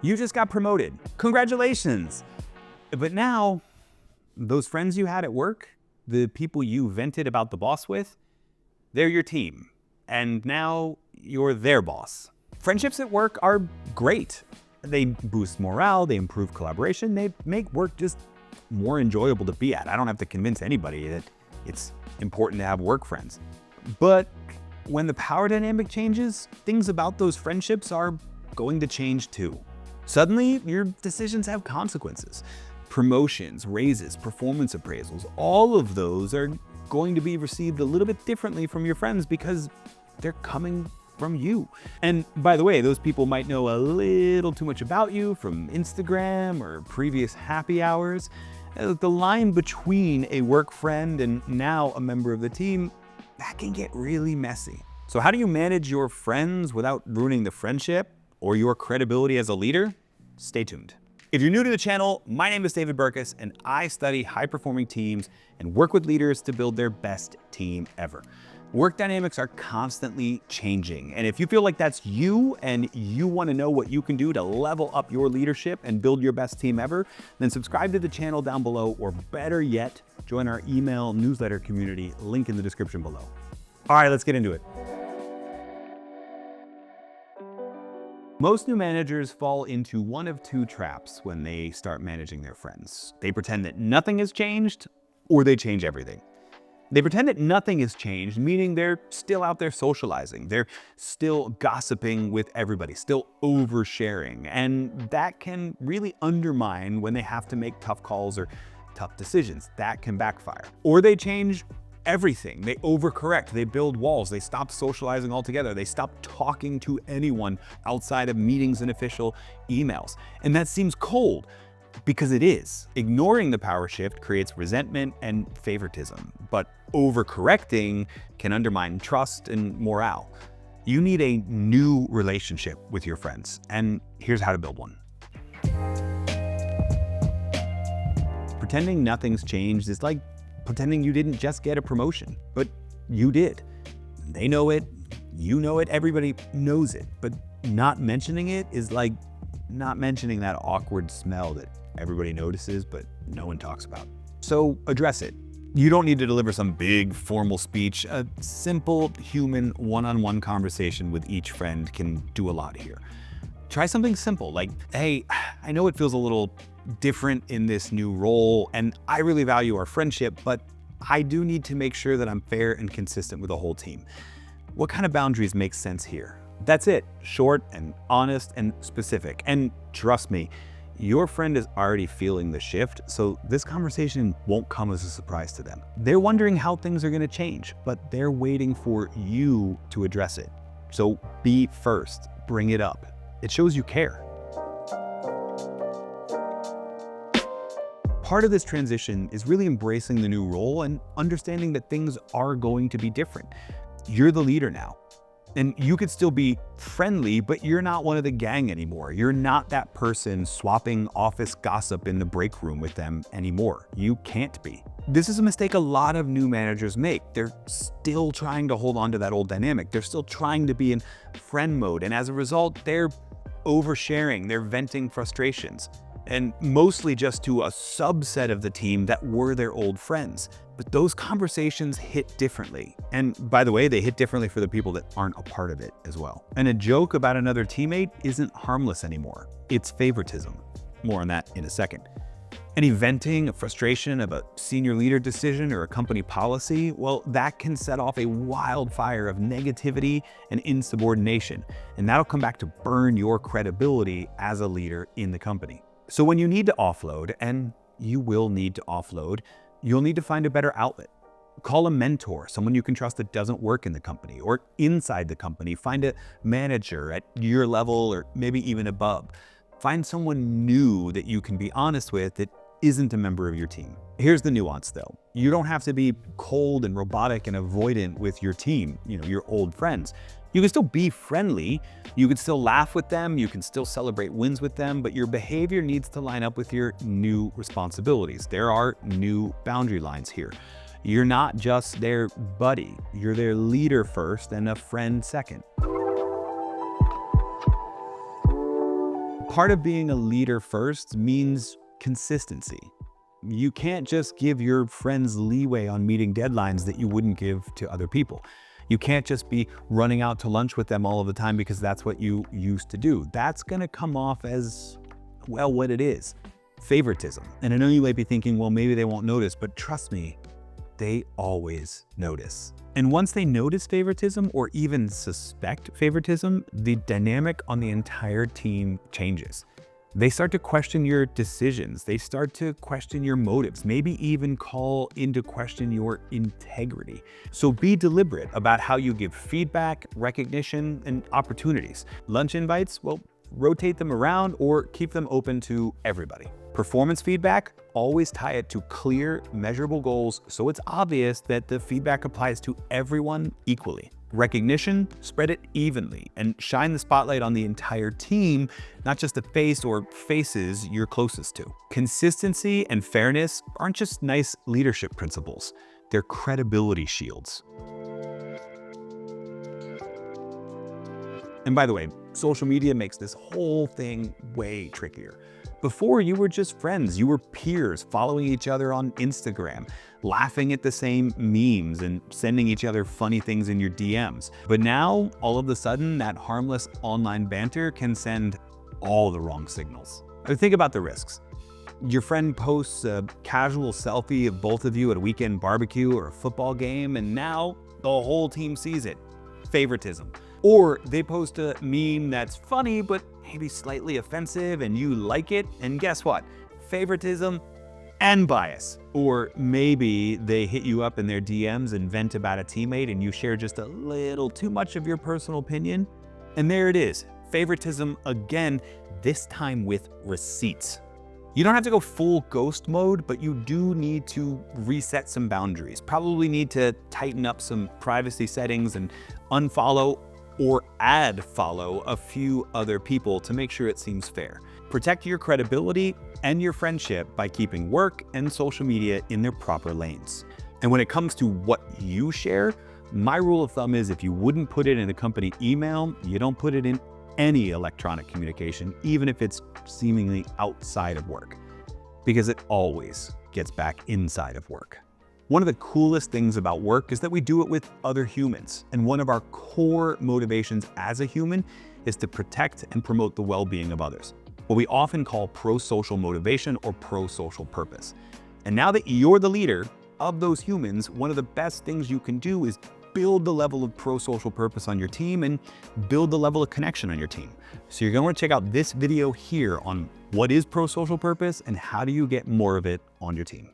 You just got promoted. Congratulations. But now, those friends you had at work, the people you vented about the boss with, they're your team. And now you're their boss. Friendships at work are great. They boost morale, they improve collaboration, they make work just more enjoyable to be at. I don't have to convince anybody that it's important to have work friends. But when the power dynamic changes, things about those friendships are going to change too. Suddenly, your decisions have consequences. Promotions, raises, performance appraisals, all of those are going to be received a little bit differently from your friends because they're coming from you. And by the way, those people might know a little too much about you from Instagram or previous happy hours. The line between a work friend and now a member of the team, that can get really messy. So how do you manage your friends without ruining the friendship or your credibility as a leader? Stay tuned. If you're new to the channel, my name is David Burkus, and I study high-performing teams and work with leaders to build their best team ever. Work dynamics are constantly changing, and if you feel like that's you and you want to know what you can do to level up your leadership and build your best team ever, then subscribe to the channel down below, or better yet, join our email newsletter community, link in the description below. All right, let's get into it. Most new managers fall into one of two traps when they start managing their friends. They pretend that nothing has changed, or they change everything. They pretend that nothing has changed, meaning they're still out there socializing. They're still gossiping with everybody, still oversharing. And that can really undermine when they have to make tough calls or tough decisions. That can backfire. Or they change everything. They overcorrect, they build walls, they stop socializing altogether, they stop talking to anyone outside of meetings and official emails. And that seems cold, because it is. Ignoring the power shift creates resentment and favoritism, but overcorrecting can undermine trust and morale. You need a new relationship with your friends, and here's how to build one. Pretending nothing's changed is like pretending you didn't just get a promotion, but you did. They know it, you know it, everybody knows it, but not mentioning it is like not mentioning that awkward smell that everybody notices, but no one talks about. So address it. You don't need to deliver some big formal speech. A simple human one-on-one conversation with each friend can do a lot here. Try something simple like, hey, I know it feels a little different in this new role, and I really value our friendship, but I do need to make sure that I'm fair and consistent with the whole team. What kind of boundaries make sense here? That's it. Short and honest and specific. And trust me, your friend is already feeling the shift, so this conversation won't come as a surprise to them. They're wondering how things are going to change, but they're waiting for you to address it. So be first. Bring it up. It shows you care. Part of this transition is really embracing the new role and understanding that things are going to be different. You're the leader now. And you could still be friendly, but you're not one of the gang anymore. You're not that person swapping office gossip in the break room with them anymore. You can't be. This is a mistake a lot of new managers make. They're still trying to hold on to that old dynamic. They're still trying to be in friend mode. And as a result, they're oversharing, they're venting frustrations. And mostly just to a subset of the team that were their old friends. But those conversations hit differently. And by the way, they hit differently for the people that aren't a part of it as well. And a joke about another teammate isn't harmless anymore. It's favoritism. More on that in a second. Any venting of frustration of a senior leader decision or a company policy, well, that can set off a wildfire of negativity and insubordination. And that'll come back to burn your credibility as a leader in the company. So when you need to offload, and you will need to offload, you'll need to find a better outlet. Call a mentor, someone you can trust that doesn't work in the company or inside the company. Find a manager at your level or maybe even above. Find someone new that you can be honest with that isn't a member of your team. Here's the nuance though. You don't have to be cold and robotic and avoidant with your team, your old friends. You can still be friendly, you can still laugh with them, you can still celebrate wins with them, but your behavior needs to line up with your new responsibilities. There are new boundary lines here. You're not just their buddy, you're their leader first and a friend second. part of being a leader first means consistency. You can't just give your friends leeway on meeting deadlines that you wouldn't give to other people. You can't just be running out to lunch with them all of the time because that's what you used to do. That's gonna come off as, well, what it is: favoritism. And I know you might be thinking, well, maybe they won't notice, but trust me, they always notice. And once they notice favoritism or even suspect favoritism, the dynamic on the entire team changes. They start to question your decisions. They start to question your motives, maybe even call into question your integrity. So be deliberate about how you give feedback, recognition, and opportunities. Lunch invites, well, rotate them around or keep them open to everybody. Performance feedback, always tie it to clear, measurable goals so it's obvious that the feedback applies to everyone equally. Recognition, spread it evenly and shine the spotlight on the entire team, not just the face or faces you're closest to. Consistency and fairness aren't just nice leadership principles, they're credibility shields. And by the way, social media makes this whole thing way trickier. Before, you were just friends, you were peers following each other on Instagram, laughing at the same memes and sending each other funny things in your DMs. But now, all of a sudden, that harmless online banter can send all the wrong signals. Think about the risks. Your friend posts a casual selfie of both of you at a weekend barbecue or a football game, and now the whole team sees it. Favoritism. Or they post a meme that's funny, but maybe slightly offensive, and you like it, and guess what? Favoritism and bias. Or maybe they hit you up in their DMs and vent about a teammate, and you share just a little too much of your personal opinion. And there it is, favoritism again, this time with receipts. You don't have to go full ghost mode, but you do need to reset some boundaries. Probably need to tighten up some privacy settings and unfollow or add follow a few other people to make sure it seems fair. Protect your credibility and your friendship by keeping work and social media in their proper lanes. And when it comes to what you share, my rule of thumb is if you wouldn't put it in a company email, you don't put it in any electronic communication, even if it's seemingly outside of work, because it always gets back inside of work. One of the coolest things about work is that we do it with other humans. And one of our core motivations as a human is to protect and promote the well-being of others, what we often call pro-social motivation or pro-social purpose. And now that you're the leader of those humans, one of the best things you can do is build the level of pro-social purpose on your team and build the level of connection on your team. So you're going to want to check out this video here on what is pro-social purpose and how do you get more of it on your team.